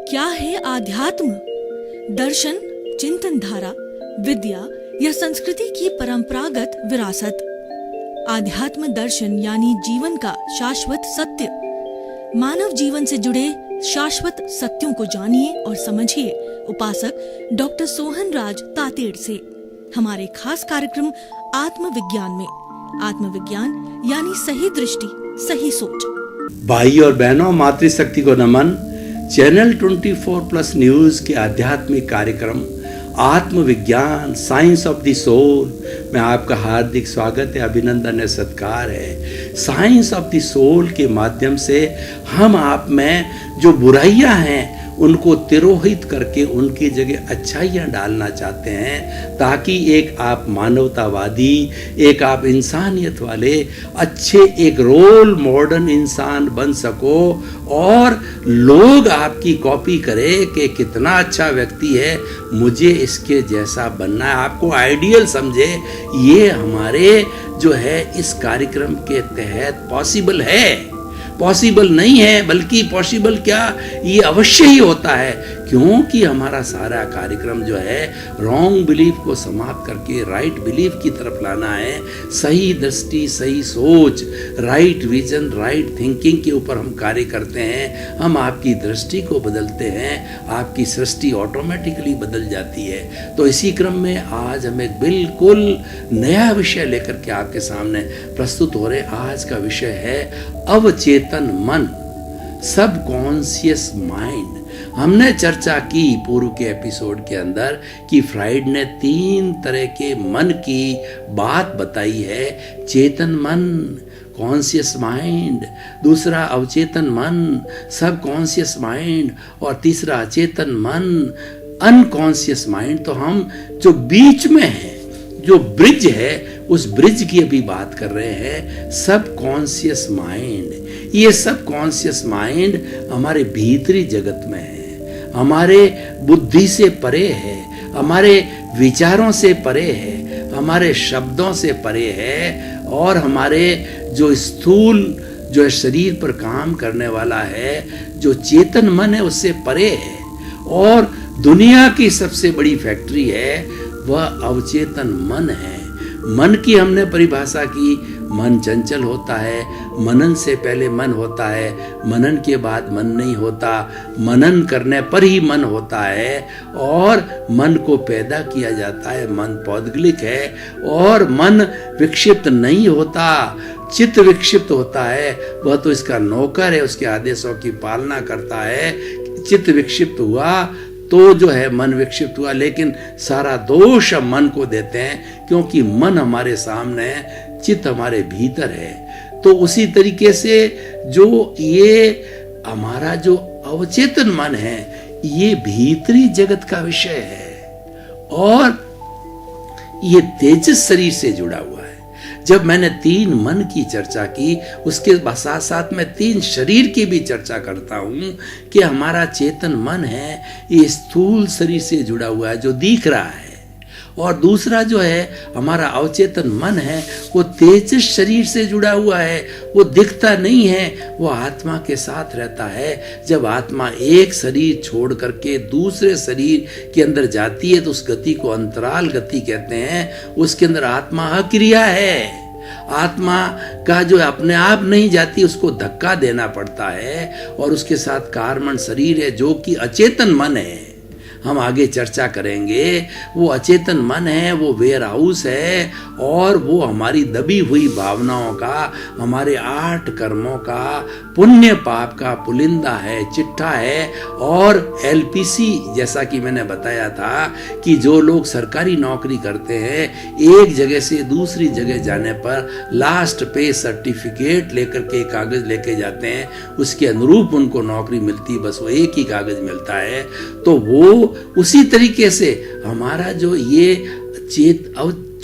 क्या है आध्यात्म? दर्शन, चिंतन धारा, विद्या या संस्कृति की परंपरागत विरासत। आध्यात्म दर्शन यानी जीवन का शाश्वत सत्य। मानव जीवन से जुड़े शाश्वत सत्यों को जानिए और समझिए उपासक डॉक्टर सोहन राज तातेड़ से हमारे खास कार्यक्रम आत्मविज्ञान में। आत्मविज्ञान यानी सही दृष्टि, सही सोच। भाई और बहनों, मातृशक्ति को नमन। चैनल 24+ न्यूज के आध्यात्मिक कार्यक्रम आत्मविज्ञान, साइंस ऑफ द सोल में आपका हार्दिक स्वागत है, अभिनंदन है, सत्कार है। साइंस ऑफ द सोल के माध्यम से हम आप में जो बुराइयां हैं उनको तिरोहित करके उनकी जगह अच्छाइयाँ डालना चाहते हैं, ताकि एक आप मानवतावादी, एक आप इंसानियत वाले अच्छे एक रोल मॉडर्न इंसान बन सको और लोग आपकी कॉपी करें कि कितना अच्छा व्यक्ति है, मुझे इसके जैसा बनना है, आपको आइडियल समझे। ये हमारे जो है इस कार्यक्रम के तहत पॉसिबल है। पॉसिबल नहीं है बल्कि पॉसिबल क्या, ये अवश्य ही होता है, क्योंकि हमारा सारा कार्यक्रम जो है रॉन्ग बिलीफ को समाप्त करके राइट बिलीफ की तरफ लाना है। सही दृष्टि, सही सोच, राइट विजन, राइट थिंकिंग के ऊपर हम कार्य करते हैं। हम आपकी दृष्टि को बदलते हैं, आपकी सृष्टि ऑटोमेटिकली बदल जाती है। तो इसी क्रम में आज हम एक बिल्कुल नया विषय लेकर के आपके सामने प्रस्तुत हो रहे। आज का विषय है अवचेतन मन, सबकॉन्शियस माइंड। हमने चर्चा की पूर्व के एपिसोड के अंदर कि फ्राइड ने 3 तरह के मन की बात बताई है। चेतन मन, कॉन्शियस माइंड, दूसरा अवचेतन मन, सबकॉन्शियस माइंड, और तीसरा अचेतन मन, अनकॉन्शियस माइंड। तो हम जो बीच में है, जो ब्रिज है, उस ब्रिज की अभी बात कर रहे हैं, सबकॉन्शियस माइंड। ये सबकॉन्शियस माइंड हमारे भीतरी जगत में है, हमारे बुद्धि से परे है, हमारे विचारों से परे है, हमारे शब्दों से परे है, और हमारे जो स्थूल जो है शरीर पर काम करने वाला है, जो चेतन मन है, उससे परे है। और दुनिया की सबसे बड़ी फैक्ट्री है वह अवचेतन मन है। मन की हमने परिभाषा की, मन चंचल होता है, मनन से पहले मन होता है, मनन के बाद मन नहीं होता, मनन करने पर ही मन होता है, और मन को पैदा किया जाता है। मन पौद्गलिक है और मन विक्षिप्त नहीं होता, चित्त विक्षिप्त होता है, वह तो इसका नौकर है, उसके आदेशों की पालना करता है। चित्त विक्षिप्त हुआ तो जो है मन विक्षिप्त हुआ, लेकिन सारा दोष हम मन को देते हैं, क्योंकि मन हमारे सामने है, चित्त हमारे भीतर है। तो उसी तरीके से जो ये हमारा जो अवचेतन मन है, ये भीतरी जगत का विषय है और ये तेजस शरीर से जुड़ा हुआ है। जब मैंने 3 मन की चर्चा की, उसके साथ साथ मैं 3 शरीर की भी चर्चा करता हूं कि हमारा चेतन मन है, ये स्थूल शरीर से जुड़ा हुआ है जो दिख रहा है, और दूसरा जो है हमारा अवचेतन मन है, वो तेजस शरीर से जुड़ा हुआ है, वो दिखता नहीं है, वो आत्मा के साथ रहता है। जब आत्मा एक शरीर छोड़ करके दूसरे शरीर के अंदर जाती है तो उस गति को अंतराल गति कहते हैं। उसके अंदर आत्मा अक्रिया है, आत्मा का जो अपने आप नहीं जाती, उसको धक्का देना पड़ता है, और उसके साथ कार्बन शरीर है जो कि अचेतन मन है। हम आगे चर्चा करेंगे। वो अचेतन मन है, वो वेयर हाउस है, और वो हमारी दबी हुई भावनाओं का, हमारे 8 कर्मों का, पुण्य पाप का पुलिंदा है, चिट्ठा है। और LPC, जैसा कि मैंने बताया था कि जो लोग सरकारी नौकरी करते हैं, एक जगह से दूसरी जगह जाने पर लास्ट पे सर्टिफिकेट लेकर के कागज लेके जाते हैं, उसके अनुरूप उनको नौकरी मिलती, बस वो एक ही कागज मिलता है। तो वो उसी तरीके से हमारा जो ये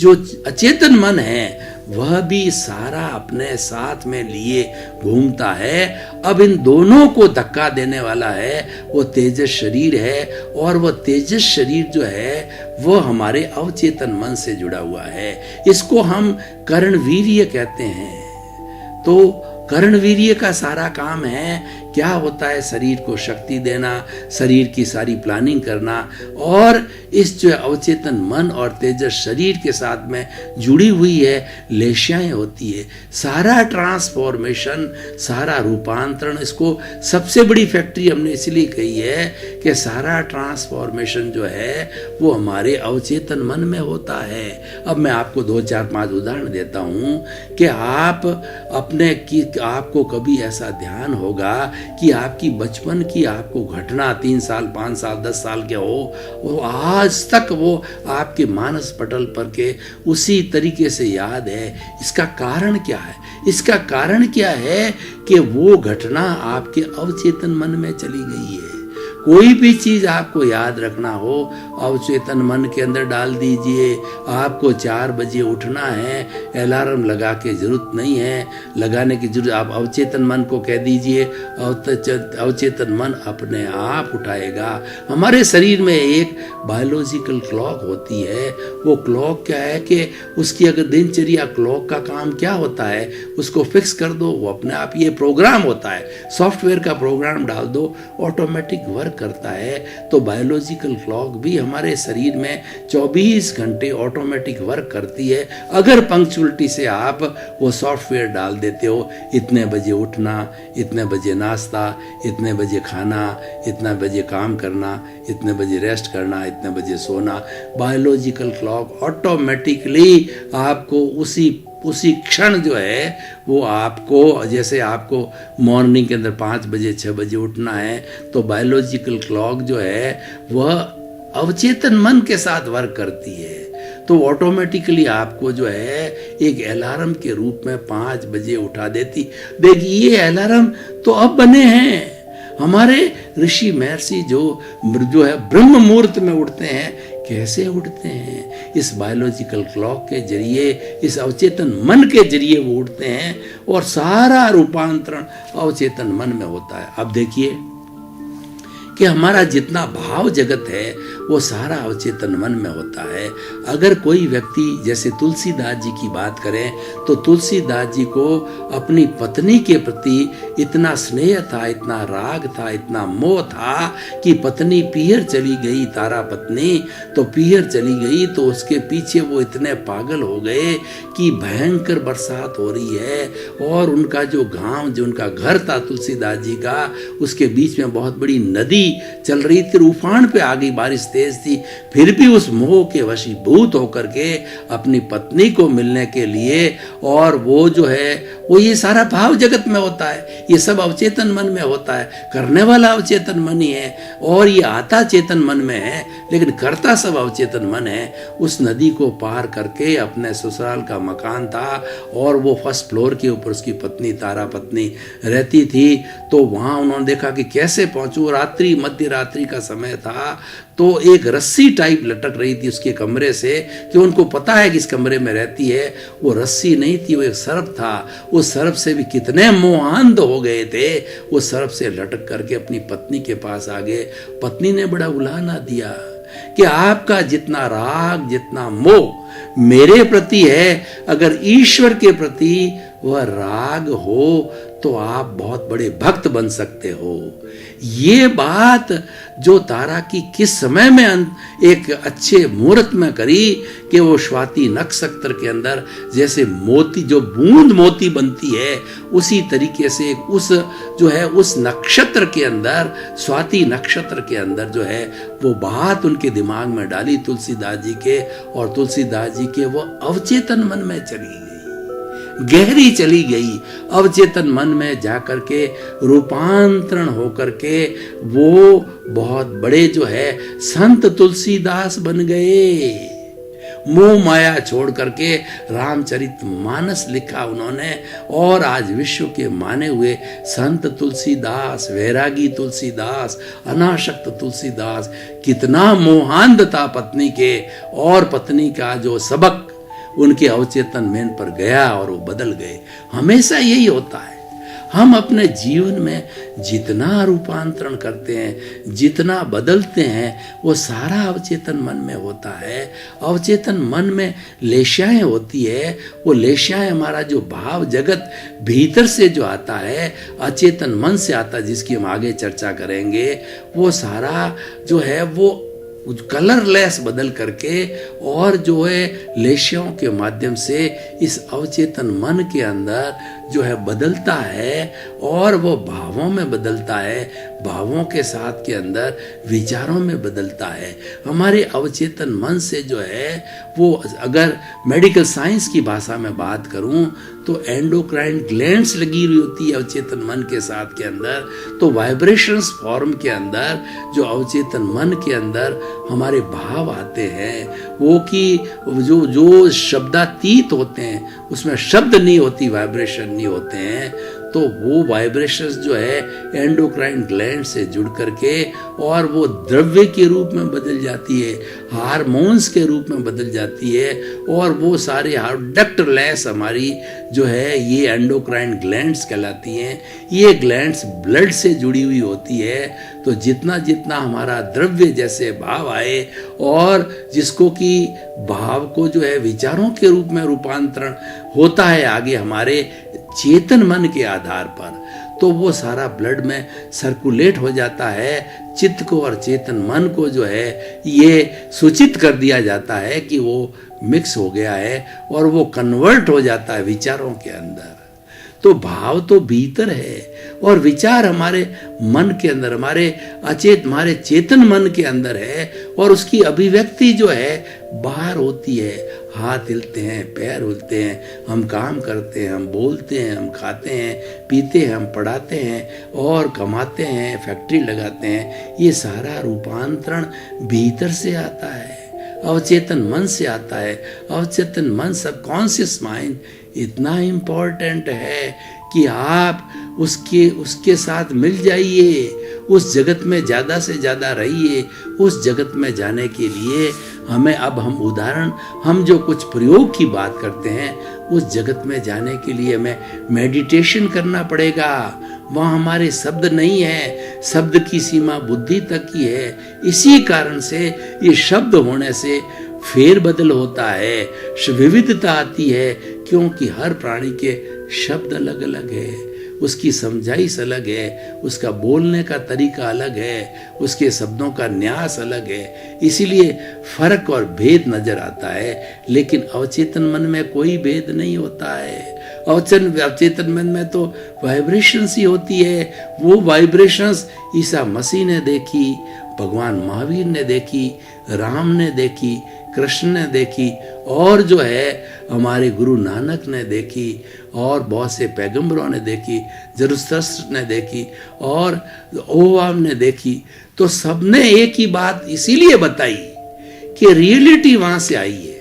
जो अचेतन मन है, वह भी सारा अपने साथ में लिए घूमता है। अब इन दोनों को धक्का देने वाला है वो तेजस शरीर है, और वह तेजस शरीर जो है वह हमारे अवचेतन मन से जुड़ा हुआ है। इसको हम कर्णवीर्य कहते हैं। तो कर्णवीर्य का सारा काम है क्या होता है शरीर को शक्ति देना, शरीर की सारी प्लानिंग करना, और इस जो अवचेतन मन और तेजस शरीर के साथ में जुड़ी हुई है लेशियाएं होती है। सारा ट्रांसफॉर्मेशन, सारा रूपांतरण, इसको सबसे बड़ी फैक्ट्री हमने इसलिए कही है कि सारा ट्रांसफॉर्मेशन जो है वो हमारे अवचेतन मन में होता है। अब मैं आपको 2, 4, 5 उदाहरण देता हूँ कि आपको कभी ऐसा ध्यान होगा कि आपकी बचपन की आपको घटना 3 साल, 5 साल, 10 साल के हो, वो आज तक वो आपके मानस पटल पर के उसी तरीके से याद है। इसका कारण क्या है? इसका कारण क्या है कि वो घटना आपके अवचेतन मन में चली गई है। कोई भी चीज आपको याद रखना हो, अवचेतन मन के अंदर डाल दीजिए। आपको 4 बजे उठना है, अलार्म लगा के जरूरत नहीं है, लगाने की जरूरत, आप अवचेतन मन को कह दीजिए, अवचेतन मन अपने आप उठाएगा। हमारे शरीर में एक बायोलॉजिकल क्लॉक होती है। वो क्लॉक क्या है कि उसकी अगर दिनचर्या, क्लॉक का काम क्या होता है, उसको फिक्स कर दो, वो अपने आप, ये प्रोग्राम होता है, सॉफ्टवेयर का प्रोग्राम डाल दो, ऑटोमेटिक वर्क करता है। तो बायोलॉजिकल क्लॉक भी हमारे शरीर में 24 घंटे ऑटोमेटिक वर्क करती है। अगर पंक्चुअलिटी से आप वो सॉफ्टवेयर डाल देते हो, इतने बजे उठना, इतने बजे नाश्ता, इतने बजे खाना, इतने बजे काम करना, इतने बजे रेस्ट करना, इतने बजे सोना, बायोलॉजिकल क्लॉक ऑटोमेटिकली आपको उसी क्षण जो है वो आपको, जैसे आपको मॉर्निंग के अंदर 5 बजे 6 बजे उठना है, तो बायोलॉजिकल क्लॉक जो है वह अवचेतन मन के साथ वर्क करती है। तो ऑटोमेटिकली आपको जो है एक अलार्म के रूप में 5 बजे उठा देती। देखिए ये अलार्म तो अब बने हैं। हमारे ऋषि महर्षि जो है ब्रह्म मुहूर्त में उठते हैं। कैसे उठते हैं? इस बायोलॉजिकल क्लॉक के जरिए, इस अवचेतन मन के जरिए वो उठते हैं, और सारा रूपांतरण अवचेतन मन में होता है। अब देखिए कि हमारा जितना भाव जगत है वो सारा अवचेतन मन में होता है। अगर कोई व्यक्ति, जैसे तुलसीदास जी की बात करें, तो तुलसीदास जी को अपनी पत्नी के प्रति इतना स्नेह था, इतना राग था, इतना मोह था कि पत्नी पीहर चली गई, तारा पत्नी तो पीहर चली गई, तो उसके पीछे वो इतने पागल हो गए कि भयंकर बरसात हो रही है, और उनका जो गांव, जो उनका घर था तुलसीदास जी का, उसके बीच में बहुत बड़ी नदी चल रही थी, उफान पे आ गई, बारिश तेज थी। फिर भी उस मोह के वशीभूत होकर के अपनी पत्नी को मिलने के लिए, और वो जो है वो ये सारा भाव जगत में होता है, ये सब अवचेतन मन में होता है। करने वाला अवचेतन मन ही है, और ये आता चेतन मन में है, लेकिन करता सब अवचेतन मन है। उस नदी को पार करके अपने ससुराल का मकान था, और वो फर्स्ट फ्लोर के ऊपर उसकी पत्नी, तारा पत्नी रहती थी। तो वहां उन्होंने देखा कि कैसे पहुंचू। रात्रि, मध्य रात्रि का समय था, तो एक रस्सी टाइप लटक रही थी उसके कमरे से, कि उनको पता है कि इस कमरे में रहती है। वो रस्सी नहीं थी, वो एक सर्प था। उस सर्प से भी कितने मोहांध हो गए थे। वो सर्प से लटक करके अपनी पत्नी के पास आ गए। पत्नी ने बड़ा उलाहना दिया कि आपका जितना राग, जितना मोह मेरे प्रति है, अगर ईश्वर के प्रति वह राग हो तो आप बहुत बड़े भक्त बन सकते हो। ये बात जो तारा की किस समय में एक अच्छे मुहूर्त में करी कि वो स्वाति नक्षत्र के अंदर जैसे मोती, जो बूंद मोती बनती है, उसी तरीके से उस जो है उस नक्षत्र के अंदर, स्वाति नक्षत्र के अंदर जो है वो बात उनके दिमाग में डाली तुलसीदास जी के, और तुलसीदास जी के वो अवचेतन मन में चली गई, गहरी चली गई। अवचेतन मन में जाकर के रूपांतरण होकर के वो बहुत बड़े जो है संत तुलसीदास बन गए। मोह माया छोड़ करके रामचरितमानस लिखा उन्होंने, और आज विश्व के माने हुए संत तुलसीदास, वैरागी तुलसीदास, अनासक्त तुलसीदास, कितना मोहांध था पत्नी के, और पत्नी का जो सबक उनके अवचेतन मन पर गया और वो बदल गए। हमेशा यही होता है, हम अपने जीवन में जितना रूपांतरण करते हैं, जितना बदलते हैं, वो सारा अवचेतन मन में होता है। अवचेतन मन में लेशाएं होती है, वो लेशाएं हमारा जो भाव जगत भीतर से जो आता है, अचेतन मन से आता है, जिसकी हम आगे चर्चा करेंगे, वो सारा जो है वो कलरलेस बदल करके और जो है लेशियों के माध्यम से इस अवचेतन मन के अंदर जो है बदलता है और वो भावों में बदलता है, भावों के साथ के अंदर विचारों में बदलता है। हमारे अवचेतन मन से जो है वो, अगर मेडिकल साइंस की भाषा में बात करूं तो एंडोक्राइन ग्लैंड्स लगी हुई होती है अवचेतन मन के साथ के अंदर। तो वाइब्रेशंस फॉर्म के अंदर जो अवचेतन मन के अंदर हमारे भाव आते हैं, वो कि जो शब्दातीत होते हैं, उसमें शब्द नहीं होती, वाइब्रेशन नहीं होते हैं, तो वो वाइब्रेशंस जो है एंडोक्राइन ग्लैंड से जुड़ करके और वो द्रव्य के रूप में बदल जाती है, हार्मोन्स के रूप में बदल जाती है, और वो सारे डक्टलेस हमारी जो है ये एंडोक्राइन ग्लैंड्स कहलाती हैं। ये ग्लैंड्स ब्लड से जुड़ी हुई होती है। तो जितना जितना हमारा द्रव्य जैसे भाव आए और जिसको कि भाव को जो है विचारों के रूप में रूपांतरण होता है आगे हमारे चेतन मन के आधार पर, तो वो सारा ब्लड में सर्कुलेट हो जाता है। चित्त को और चेतन मन को जो है ये सूचित कर दिया जाता है कि वो मिक्स हो गया है और वो कन्वर्ट हो जाता है विचारों के अंदर। तो भाव तो भीतर है और विचार हमारे मन के अंदर, हमारे चेतन मन के अंदर है, और उसकी अभिव्यक्ति जो है बाहर होती है। हाथ हिलते हैं, पैर हिलते हैं, हम काम करते हैं, हम बोलते हैं, हम खाते हैं, पीते हैं, हम पढ़ाते हैं और कमाते हैं, फैक्ट्री लगाते हैं। ये सारा रूपांतरण भीतर से आता है, अवचेतन मन से आता है। अवचेतन मन, सबकॉन्शियस माइंड इतना इम्पोर्टेंट है कि आप उसके साथ मिल जाइए, उस जगत में ज़्यादा से ज़्यादा रहिए। उस जगत में जाने के लिए हम जो कुछ प्रयोग की बात करते हैं, उस जगत में जाने के लिए हमें मेडिटेशन करना पड़ेगा। वहाँ हमारे शब्द नहीं है, शब्द की सीमा बुद्धि तक की है। इसी कारण से ये शब्द होने से फेरबदल होता है, विविधता आती है, क्योंकि हर प्राणी के शब्द अलग अलग है, उसकी समझाइश अलग है, उसका बोलने का तरीका अलग है, उसके शब्दों का न्यास अलग है। इसीलिए फर्क और भेद नजर आता है। लेकिन अवचेतन मन में कोई भेद नहीं होता है। अवचेतन मन में तो वाइब्रेशंस ही होती है। वो वाइब्रेशंस ईसा मसीह ने देखी, भगवान महावीर ने देखी, राम ने देखी, कृष्ण ने देखी, और जो है हमारे गुरु नानक ने देखी, और बहुत से पैगंबरों ने देखी, जरुस्त्रस्त ने देखी, और ओवाम ने देखी। तो सबने एक ही बात इसीलिए बताई कि रियलिटी वहां से आई है।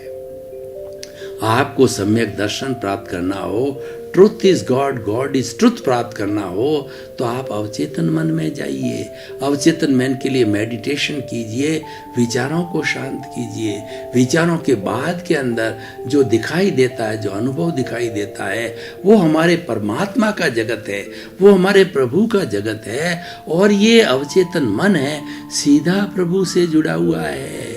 आपको सम्यक दर्शन प्राप्त करना हो, truth is God, God is truth प्राप्त करना हो, तो आप अवचेतन मन में जाइए। अवचेतन मन के लिए मेडिटेशन कीजिए, विचारों को शांत कीजिए। विचारों के बाद के अंदर जो दिखाई देता है, जो अनुभव दिखाई देता है, वो हमारे परमात्मा का जगत है, वो हमारे प्रभु का जगत है। और ये अवचेतन मन है, सीधा प्रभु से जुड़ा हुआ है,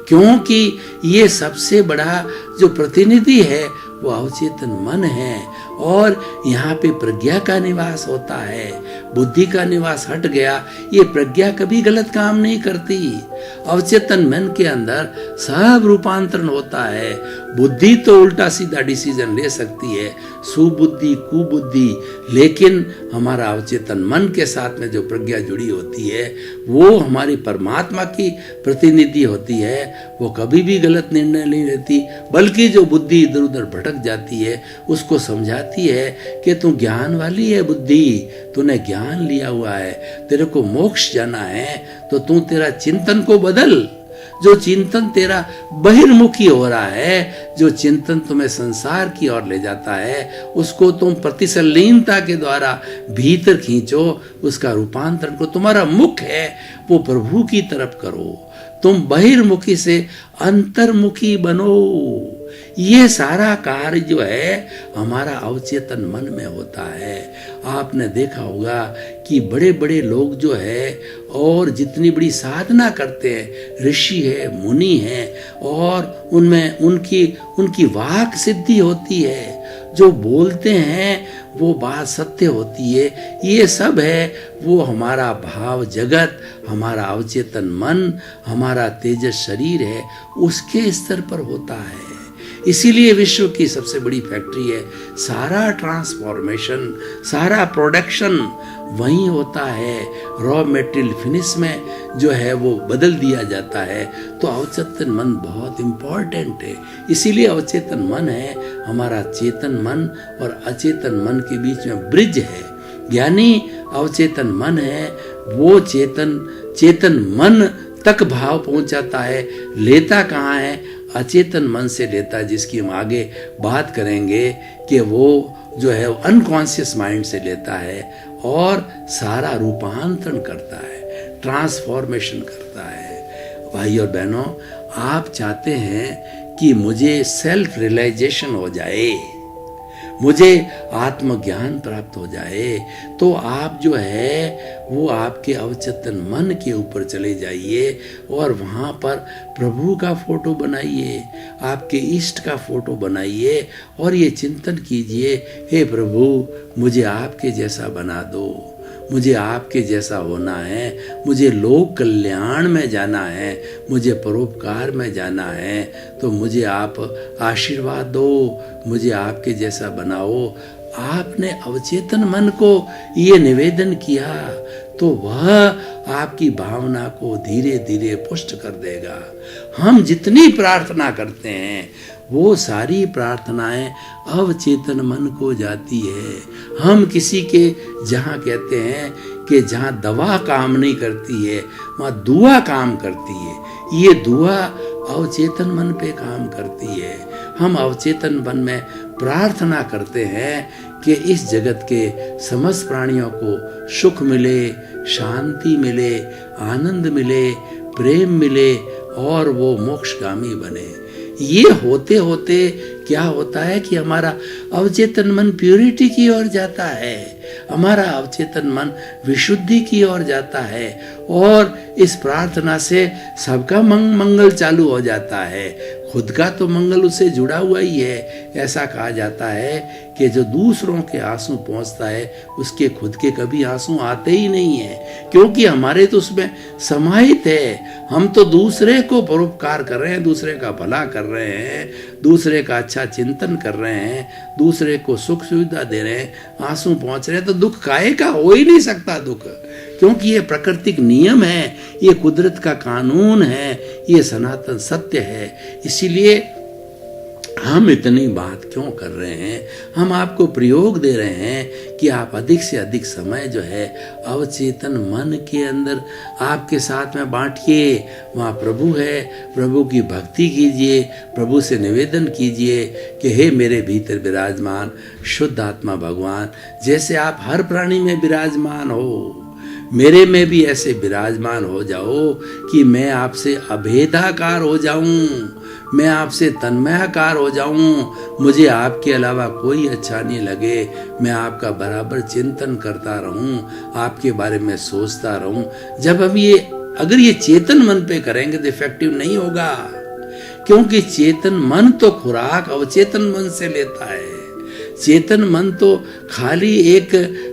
क्योंकि ये सबसे बड़ा जो प्रतिनिधि है वो अवचेतन मन है। और यहाँ पे प्रज्ञा का निवास होता है। बुद्धि का निवास हट गया, ये प्रज्ञा कभी गलत काम नहीं करती। अवचेतन मन के अंदर सब रूपांतरण होता है। बुद्धि तो उल्टा सीधा डिसीजन ले सकती है, सुबुद्धि कुबुद्धि, लेकिन हमारा अवचेतन मन के साथ में जो प्रज्ञा जुड़ी होती है, वो हमारी परमात्मा की प्रतिनिधि होती है। वो कभी भी गलत निर्णय नहीं लेती, बल्कि जो बुद्धि इधर उधर भटक जाती है उसको समझाती है कि तू ज्ञान वाली है बुद्धि, तूने ज्ञान लिया हुआ है, तेरे को मोक्ष जाना है, तो तू तेरा चिंतन को बदल। जो चिंतन तेरा बहिर्मुखी हो रहा है, जो चिंतन तुम्हें संसार की ओर ले जाता है, उसको तुम प्रतिसलीनता के द्वारा भीतर खींचो। उसका रूपांतरण को, तुम्हारा मुख है वो प्रभु की तरफ करो। तुम बहिर्मुखी से अंतर्मुखी बनो। ये सारा कार्य जो है हमारा अवचेतन मन में होता है। आपने देखा होगा कि बड़े बड़े लोग जो है और जितनी बड़ी साधना करते हैं, ऋषि है, मुनि है, और उनमें उनकी वाक सिद्धि होती है, जो बोलते हैं वो बात सत्य होती है। ये सब है वो हमारा भाव जगत, हमारा अवचेतन मन, हमारा तेजस शरीर है, उसके स्तर पर होता है। इसीलिए विश्व की सबसे बड़ी फैक्ट्री है। सारा ट्रांसफॉर्मेशन, सारा प्रोडक्शन वहीं होता है। रॉ मटेरियल फिनिश में जो है वो बदल दिया जाता है। तो अवचेतन मन बहुत इम्पॉर्टेंट है। इसीलिए अवचेतन मन है हमारा चेतन मन और अचेतन मन के बीच में ब्रिज है। यानी अवचेतन मन है वो चेतन मन तक भाव पहुंचाता है। लेता कहाँ है? अचेतन मन से लेता है, जिसकी हम आगे बात करेंगे कि वो जो है अनकॉन्शियस माइंड से लेता है और सारा रूपांतरण करता है, ट्रांसफॉर्मेशन करता है। भाई और बहनों, आप चाहते हैं कि मुझे सेल्फ रियलाइजेशन हो जाए, मुझे आत्मज्ञान प्राप्त हो जाए, तो आप जो है वो आपके अवचेतन मन के ऊपर चले जाइए और वहाँ पर प्रभु का फोटो बनाइए, आपके इष्ट का फोटो बनाइए और ये चिंतन कीजिए, हे प्रभु मुझे आपके जैसा बना दो, मुझे आपके जैसा होना है, मुझे लोक कल्याण में जाना है, मुझे परोपकार में जाना है, तो मुझे आप आशीर्वाद दो, मुझे आपके जैसा बनाओ। आपने अवचेतन मन को ये निवेदन किया तो वह आपकी भावना को धीरे धीरे पुष्ट कर देगा। हम जितनी प्रार्थना करते हैं वो सारी प्रार्थनाएं अवचेतन मन को जाती है। हम किसी के जहाँ कहते हैं कि जहाँ दवा काम नहीं करती है वहाँ दुआ काम करती है, ये दुआ अवचेतन मन पे काम करती है। हम अवचेतन मन में प्रार्थना करते हैं कि इस जगत के समस्त प्राणियों को सुख मिले, शांति मिले, आनंद मिले, प्रेम मिले और वो मोक्षगामी बने। ये होते होते क्या होता है कि हमारा अवचेतन मन प्यूरिटी की ओर जाता है, हमारा अवचेतन मन विशुद्धि की ओर जाता है और इस प्रार्थना से सबका मंगल चालू हो जाता है। खुद का तो मंगल उससे जुड़ा हुआ ही है। ऐसा कहा जाता है कि जो दूसरों के आंसू पहुंचता है उसके खुद के कभी आंसू आते ही नहीं है, क्योंकि हमारे तो उसमें समाहित है। हम तो दूसरे को परोपकार कर रहे हैं, दूसरे का भला कर रहे हैं, दूसरे का अच्छा चिंतन कर रहे हैं, दूसरे को सुख सुविधा दे रहे हैं, आंसू पहुंच रहे हैं, तो दुख काहे का हो ही नहीं सकता दुख, क्योंकि ये प्राकृतिक नियम है, ये कुदरत का कानून है, ये सनातन सत्य है। इसीलिए हम इतनी बात क्यों कर रहे हैं? हम आपको प्रयोग दे रहे हैं कि आप अधिक से अधिक समय जो है अवचेतन मन के अंदर आपके साथ में बांटिए। वहाँ प्रभु है, प्रभु की भक्ति कीजिए, प्रभु से निवेदन कीजिए कि हे मेरे भीतर विराजमान शुद्ध आत्मा भगवान, जैसे आप हर प्राणी में विराजमान हो, मेरे में भी ऐसे विराजमान हो जाओ कि मैं आपसे अभेदाकार हो जाऊं, मैं आपसे तन्मयाकार हो जाऊं, मुझे आपके अलावा कोई अच्छा नहीं लगे, मैं आपका बराबर चिंतन करता रहूं, आपके बारे में सोचता रहूं। जब हम अगर ये चेतन मन पे करेंगे तो इफेक्टिव नहीं होगा, क्योंकि चेतन मन तो खुराक अवचेतन मन से लेता है। चेतन मन तो खाली एक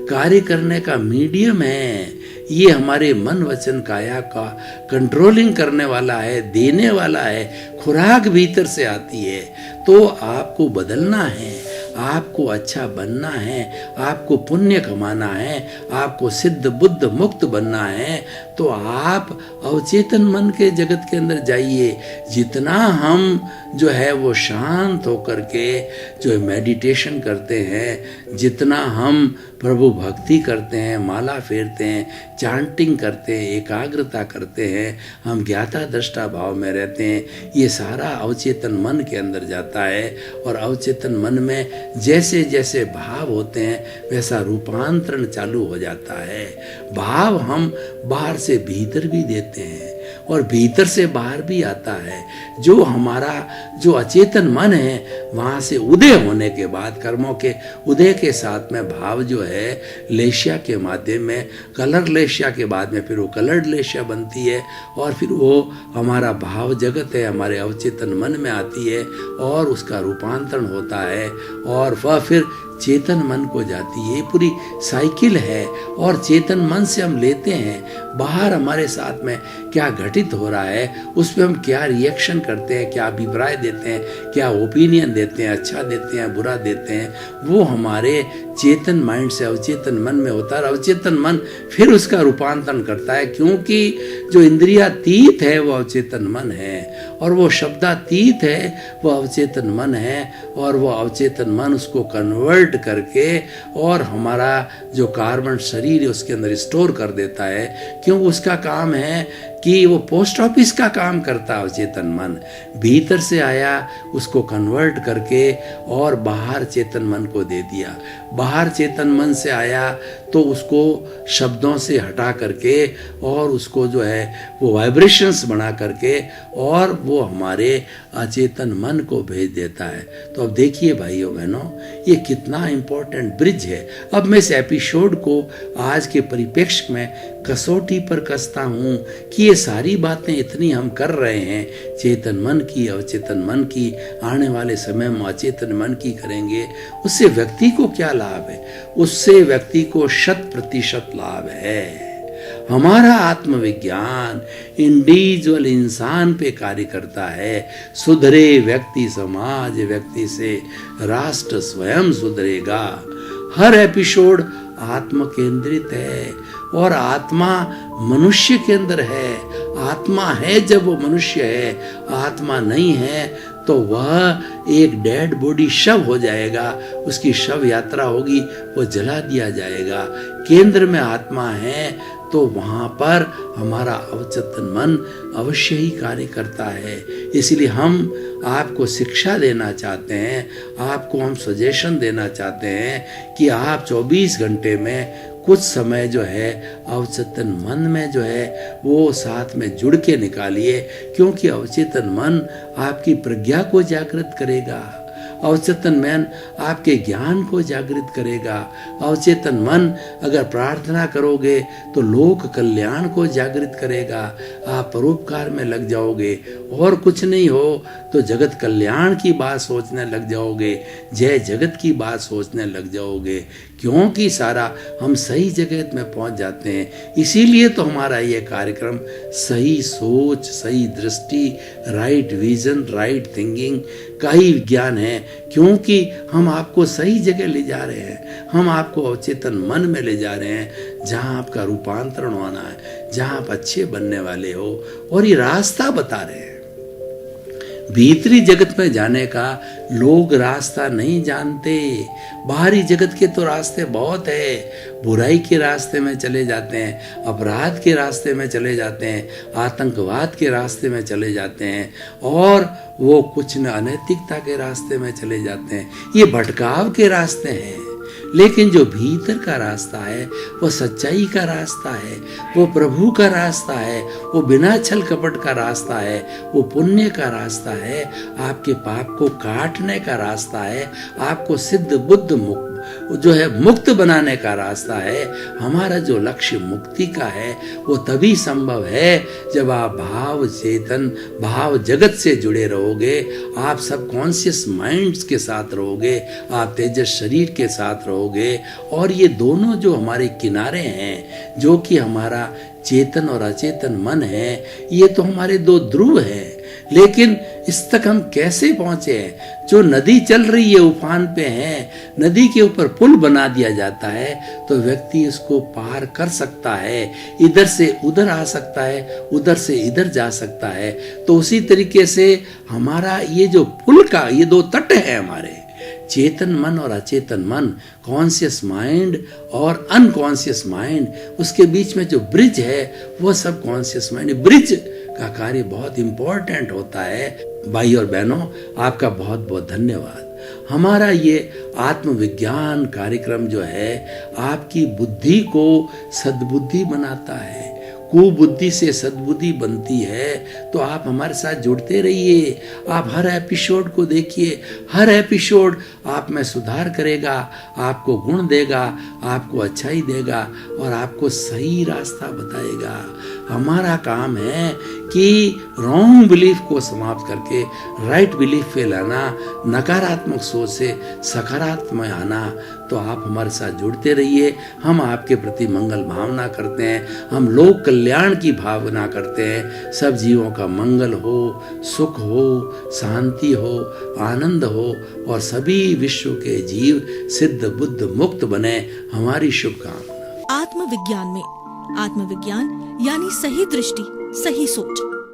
कार्य करने का मीडियम है। ये हमारे मन वचन काया का कंट्रोलिंग करने वाला है, देने वाला है, खुराक भीतर से आती है। तो आपको बदलना है, आपको अच्छा बनना है, आपको पुण्य कमाना है, आपको सिद्ध बुद्ध मुक्त बनना है, तो आप अवचेतन मन के जगत के अंदर जाइए। जितना हम जो है वो शांत होकर के जो मेडिटेशन करते हैं, जितना हम प्रभु भक्ति करते हैं, माला फेरते हैं, चांटिंग करते हैं, एकाग्रता करते हैं, हम ज्ञाता दृष्टा भाव में रहते हैं, ये सारा अवचेतन मन के अंदर जाता है। और अवचेतन मन में जैसे जैसे भाव होते हैं वैसा रूपांतरण चालू हो जाता है। भाव हम बाहर से भीतर भी देते हैं और भीतर से बाहर भी आता है। जो हमारा जो अचेतन मन है वहाँ से उदय होने के बाद, कर्मों के उदय के साथ में भाव जो है लेशिया के माध्यम में, कलर लेशिया के बाद में फिर वो कलर्ड लेशिया बनती है और फिर वो हमारा भाव जगत है हमारे अवचेतन मन में आती है और उसका रूपांतरण होता है और वह फिर चेतन मन को जाती है। ये पूरी साइकिल है और चेतन मन से हम लेते हैं बाहर हमारे साथ में क्या घटित हो रहा है, उस पर हम क्या रिएक्शन करते हैं, क्या अभिप्राय देते हैं, क्या ओपिनियन देते हैं, अच्छा देते हैं, बुरा देते हैं, वो हमारे चेतन माइंड से अवचेतन मन में होता है। अवचेतन मन फिर उसका रूपांतरण करता है, क्योंकि जो इंद्रियातीत है वो अवचेतन मन है और वो शब्दातीत है वो अवचेतन मन है और वो अवचेतन मन उसको कन्वर्ट करके और हमारा जो कार्बन शरीर है उसके अंदर स्टोर कर देता है। क्यों? उसका काम है कि वो पोस्ट ऑफिस का काम करता है अवचेतन मन। भीतर से आया उसको कन्वर्ट करके और बाहर चेतन मन को दे दिया। बाहर चेतन मन से आया तो उसको शब्दों से हटा करके और उसको जो है वो वाइब्रेशंस बना करके और वो हमारे अचेतन मन को भेज देता है। तो अब देखिए भाइयों बहनों, ये कितना इम्पोर्टेंट ब्रिज है। अब मैं इस एपिसोड को आज के परिप्रेक्ष्य में कसौटी पर कसता हूँ कि ये सारी बातें इतनी हम कर रहे हैं चेतन मन की, अवचेतन मन की, आने वाले समय में अचेतन मन की करेंगे, उससे व्यक्ति को क्या लाभ है? उससे व्यक्ति को 100% लाभ है। हमारा आत्मविज्ञान इंडिविजुअल इंसान पे कार्य करता है। सुधरे व्यक्ति समाज, व्यक्ति से राष्ट्र स्वयं सुधरेगा। हर एपिसोड आत्म केंद्रित है और आत्मा मनुष्य के अंदर है। आत्मा है जब वो मनुष्य है, आत्मा नहीं है तो वह एक डेड बॉडी शव हो जाएगा, उसकी शव यात्रा होगी, वो जला दिया जाएगा। केंद्र में आत्मा है तो वहाँ पर हमारा अवचेतन मन अवश्य ही कार्य करता है। इसलिए हम आपको शिक्षा देना चाहते हैं, आपको हम सजेशन देना चाहते हैं कि आप 24 घंटे में कुछ समय जो है अवचेतन मन में जो है वो साथ में जुड़ के निकालिए, क्योंकि अवचेतन मन आपकी प्रज्ञा को जागृत करेगा। अवचेतन मन आपके ज्ञान को जागृत करेगा। अवचेतन मन अगर प्रार्थना करोगे तो लोक कल्याण को जागृत करेगा। आप परोपकार में लग जाओगे और कुछ नहीं हो तो जगत कल्याण की बात सोचने लग जाओगे, जय जगत की बात सोचने लग जाओगे, क्योंकि सारा हम सही जगत में पहुंच जाते हैं। इसीलिए तो हमारा ये कार्यक्रम सही सोच, सही दृष्टि, राइट विजन, राइट थिंकिंग का ही ज्ञान है, क्योंकि हम आपको सही जगह ले जा रहे हैं। हम आपको अवचेतन मन में ले जा रहे हैं जहां आपका रूपांतरण होना है, जहां आप अच्छे बनने वाले हो और ये रास्ता बता रहे हैं। भीतरी जगत में जाने का लोग रास्ता नहीं जानते। बाहरी जगत के तो रास्ते बहुत है। बुराई के रास्ते में चले जाते हैं, अपराध के रास्ते में चले जाते हैं, आतंकवाद के रास्ते में चले जाते हैं और वो कुछ न अनैतिकता के रास्ते में चले जाते हैं। ये भटकाव के रास्ते हैं। लेकिन जो भीतर का रास्ता है वो सच्चाई का रास्ता है, वो प्रभु का रास्ता है, वो बिना छल कपट का रास्ता है, वो पुण्य का रास्ता है, आपके पाप को काटने का रास्ता है, आपको सिद्ध बुद्ध जो है मुक्त बनाने का रास्ता है। हमारा जो लक्ष्य मुक्ति का है वो तभी संभव है जब आप भाव चेतन, भाव जगत से जुड़े रहोगे, आप सब कॉन्शियस माइंड्स के साथ रहोगे, आप तेजस शरीर के साथ रहोगे। और ये दोनों जो हमारे किनारे हैं, जो कि हमारा चेतन और अचेतन मन है, ये तो हमारे दो ध्रुव हैं। लेकिन इस तक हम कैसे पहुंचे हैं? जो नदी चल रही है, उफान पे है, नदी के ऊपर पुल बना दिया जाता है तो व्यक्ति इसको पार कर सकता है, इधर से उधर आ सकता है, उधर से इधर जा सकता है। तो उसी तरीके से हमारा ये जो पुल का ये दो तट है हमारे, चेतन मन और अचेतन मन, कॉन्शियस माइंड और अनकॉन्शियस माइंड, उसके बीच में जो ब्रिज है वो सब कॉन्शियस माइंड। ब्रिज का कार्य बहुत इंपॉर्टेंट होता है। भाई और बहनों, आपका बहुत बहुत धन्यवाद। हमारा ये आत्मविज्ञान कार्यक्रम जो है आपकी बुद्धि को सद्बुद्धि बनाता है। कुबुद्धि से सद्बुद्धि बनती है। तो आप हमारे साथ जुड़ते रहिए, आप हर एपिसोड को देखिए, हर एपिसोड आप में सुधार करेगा, आपको गुण देगा, आपको अच्छाई देगा और आपको सही रास्ता बताएगा। हमारा काम है कि रॉन्ग बिलीफ को समाप्त करके राइट बिलीफ पे लाना, नकारात्मक सोच से सकारात्मक आना। तो आप हमारे साथ जुड़ते रहिए, हम आपके प्रति मंगल भावना करते हैं, हम लोक कल्याण की भावना करते हैं। सब जीवों का मंगल हो, सुख हो, शांति हो, आनंद हो और सभी विश्व के जीव सिद्ध बुद्ध मुक्त बने, हमारी शुभकामना। आत्मविज्ञान में आत्मविज्ञान यानी सही दृष्टि, सही सोच।